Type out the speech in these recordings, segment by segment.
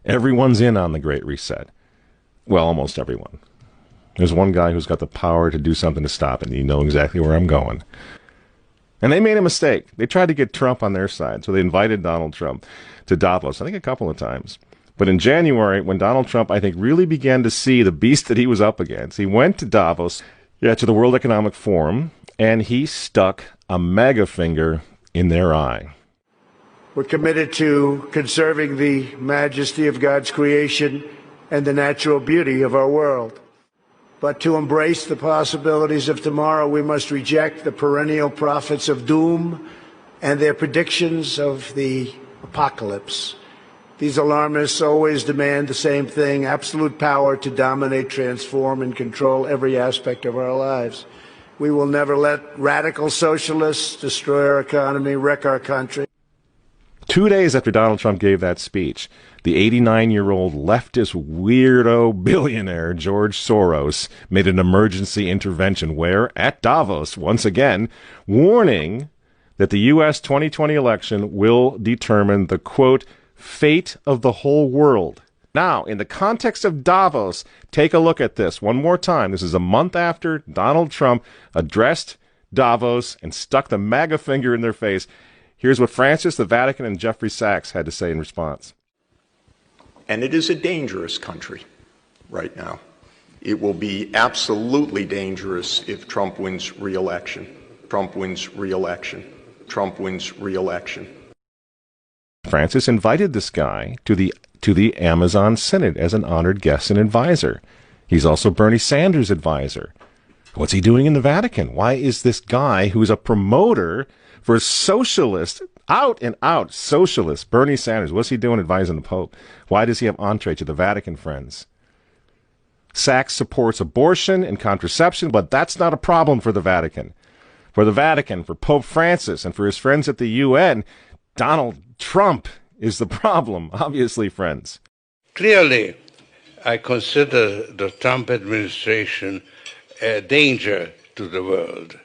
Everyone's in on the Great Reset. Well, almost everyone. There's one guy who's got the power to do something to stop it, and you know exactly where I'm going. And they made a mistake. They tried to get Trump on their side, so they invited Donald Trump to Davos, I think a couple of times. But in January, when Donald Trump, I think, really began to see the beast that he was up against, he went to Davos, to the World Economic Forum, and he stuck a mega finger in their eye. We're committed to conserving the majesty of God's creation and the natural beauty of our world. But to embrace the possibilities of tomorrow, we must reject the perennial prophets of doom and their predictions of the apocalypse. These alarmists always demand the same thing: absolute power to dominate, transform, and control every aspect of our lives. We will never let radical socialists destroy our economy, wreck our country. 2 days after Donald Trump gave that speech, the 89-year-old leftist weirdo billionaire George Soros made an emergency intervention where, at Davos, once again, warning that the U.S. 2020 election will determine the, quote, fate of the whole world. Now, in the context of Davos, take a look at this one more time. This is a month after Donald Trump addressed Davos and stuck the MAGA finger in their face. Here's what Francis, the Vatican, and Jeffrey Sachs had to say in response. And it is a dangerous country right now. It will be absolutely dangerous if Trump wins re-election. Trump wins re-election. Trump wins re-election. Francis invited this guy to the Amazon Synod as an honored guest and advisor. He's also Bernie Sanders' advisor. What's he doing in the Vatican? Why is this guy who's a promoter for socialist, out and out socialist, Bernie Sanders, what's he doing advising the Pope? Why does he have entree to the Vatican, friends? Sachs supports abortion and contraception, but that's not a problem for the Vatican. For the Vatican, for Pope Francis, and for his friends at the UN, Donald Trump is the problem, obviously, friends. Clearly, I consider the Trump administration a danger to the world,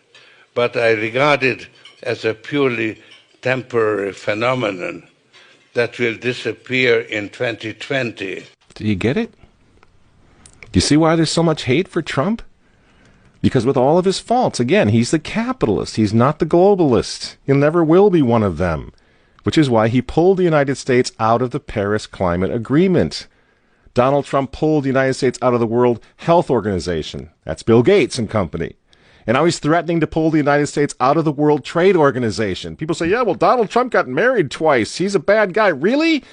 but I regard it as a purely temporary phenomenon that will disappear in 2020. Do you get it? Do you see why there's so much hate for Trump? Because with all of his faults, again, he's the capitalist. He's not the globalist. He never will be one of them, which is why he pulled the United States out of the Paris Climate Agreement. Donald Trump pulled the United States out of the World Health Organization. That's Bill Gates and company. And now he's threatening to pull the United States out of the World Trade Organization. People say, yeah, well, Donald Trump got married twice. He's a bad guy. Really?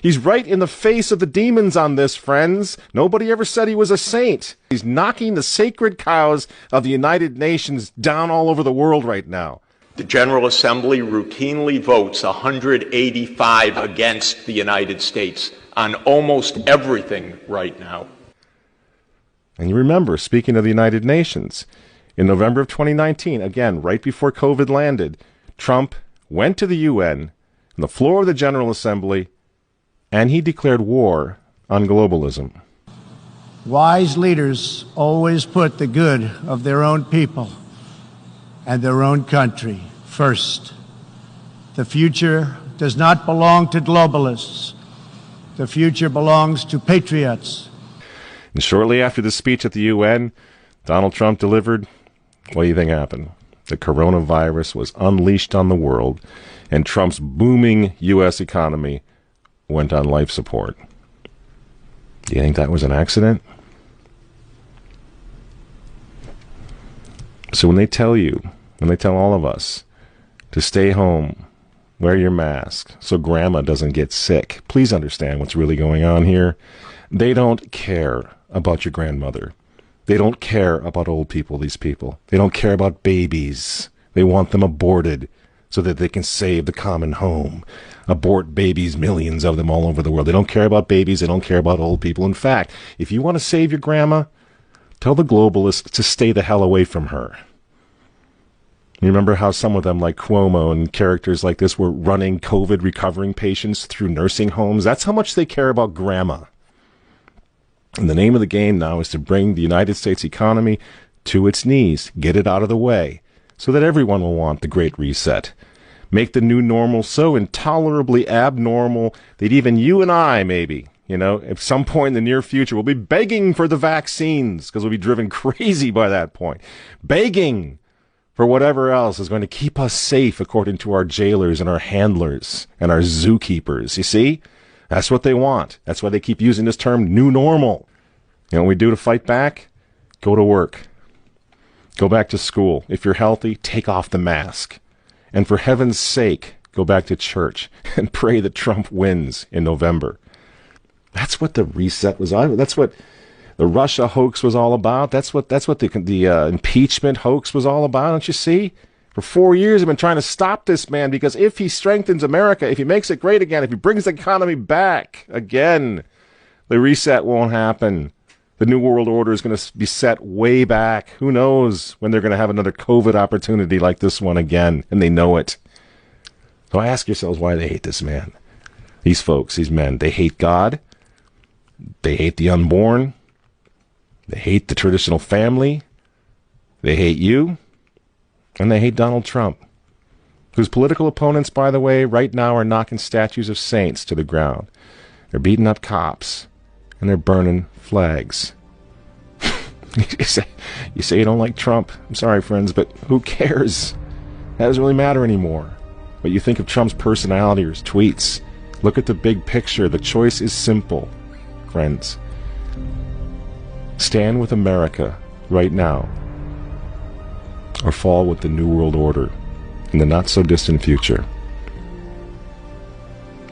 He's right in the face of the demons on this, friends. Nobody ever said he was a saint. He's knocking the sacred cows of the United Nations down all over the world right now. The General Assembly routinely votes 185 against the United States on almost everything right now. And you remember, speaking of the United Nations, in November of 2019, again, right before COVID landed, Trump went to the UN, on the floor of the General Assembly, and he declared war on globalism. Wise leaders always put the good of their own people and their own country first. The future does not belong to globalists. The future belongs to patriots. And shortly after the speech at the UN, Donald Trump delivered, what do you think happened? The coronavirus was unleashed on the world, and Trump's booming U.S. economy went on life support. Do you think that was an accident? So when they tell all of us to stay home, wear your mask so grandma doesn't get sick, please understand what's really going on here. They don't care about your grandmother. They don't care about old people, these people. They don't care about babies. They want them aborted so that they can save the common home. Abort babies, millions of them all over the world. They don't care about babies. They don't care about old people. In fact, if you want to save your grandma, tell the globalists to stay the hell away from her. You remember how some of them, like Cuomo and characters like this, were running COVID recovering patients through nursing homes? That's how much they care about grandma. And the name of the game now is to bring the United States economy to its knees, get it out of the way, so that everyone will want the Great Reset. Make the new normal so intolerably abnormal that even you and I, maybe, at some point in the near future, will be begging for the vaccines because we'll be driven crazy by that point. Begging for whatever else is going to keep us safe according to our jailers and our handlers and our zookeepers. You see? That's what they want. That's why they keep using this term, new normal. You know what we do to fight back? Go to work. Go back to school. If you're healthy, take off the mask. And for heaven's sake, go back to church and pray that Trump wins in November. That's what the reset was on. That's what the Russia hoax was all about. That's what the impeachment hoax was all about. Don't you see? For 4 years, I've been trying to stop this man because if he strengthens America, if he makes it great again, if he brings the economy back again, the reset won't happen. The New World Order is going to be set way back. Who knows when they're going to have another COVID opportunity like this one again, and they know it. So ask yourselves why they hate this man. These folks, these men, they hate God. They hate the unborn. They hate the traditional family. They hate you. And they hate Donald Trump, whose political opponents, by the way, right now are knocking statues of saints to the ground. They're beating up cops, and they're burning flags. You say you don't like Trump. I'm sorry, friends, but who cares? That doesn't really matter anymore. What you think of Trump's personality or his tweets. Look at the big picture. The choice is simple, friends. Stand with America right now, or fall with the New World Order in the not-so-distant future.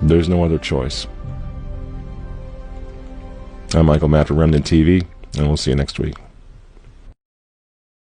There's no other choice. I'm Michael Matt for Remnant TV, and we'll see you next week.